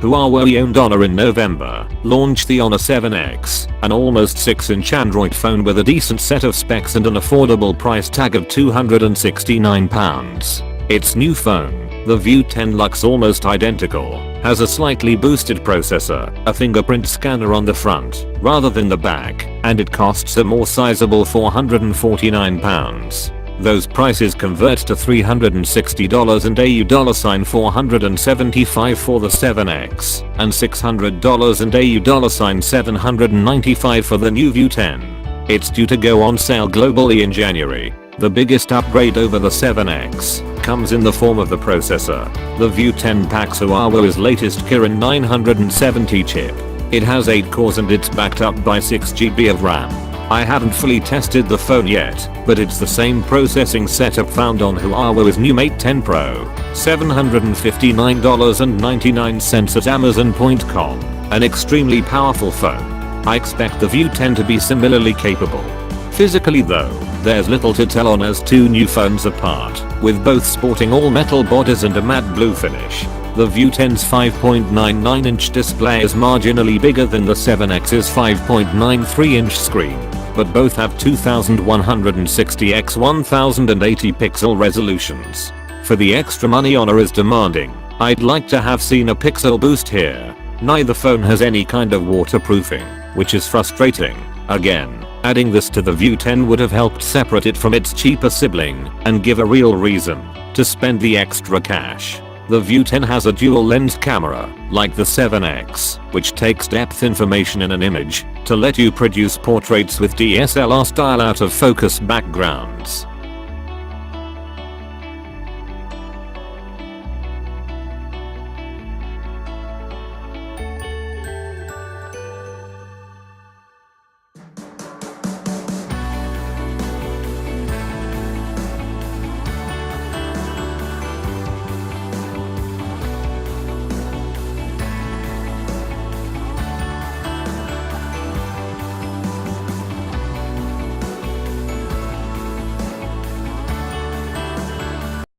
Huawei-owned Honor in November launched the Honor 7X, an almost 6-inch Android phone with a decent set of specs and an affordable price tag of £269. Its new phone, the View 10, looks almost identical, has a slightly boosted processor, a fingerprint scanner on the front rather than the back, and it costs a more sizable £449. Those prices convert to $360 and AU $475 for the 7X, and $600 and AU $795 for the new View 10. It's due to go on sale globally in January. The biggest upgrade over the 7X comes in the form of the processor. The View 10 packs Huawei's latest Kirin 970 chip. It has 8 cores and it's backed up by 6GB of RAM. I haven't fully tested the phone yet, but it's the same processing setup found on Huawei's new Mate 10 Pro, $759.99 at Amazon.com. An extremely powerful phone. I expect the View 10 to be similarly capable. Physically though, there's little to tell on as two new phones apart, with both sporting all metal bodies and a matte blue finish. The View 10's 5.99-inch display is marginally bigger than the 7X's 5.93-inch screen, but both have 2160 x 1080 pixel resolutions. For the extra money Honor is demanding, I'd like to have seen a pixel boost here. Neither phone has any kind of waterproofing, which is frustrating. Again, adding this to the View 10 would have helped separate it from its cheaper sibling and give a real reason to spend the extra cash. The View 10 has a dual lens camera, like the 7X, which takes depth information in an image to let you produce portraits with DSLR style out of focus backgrounds.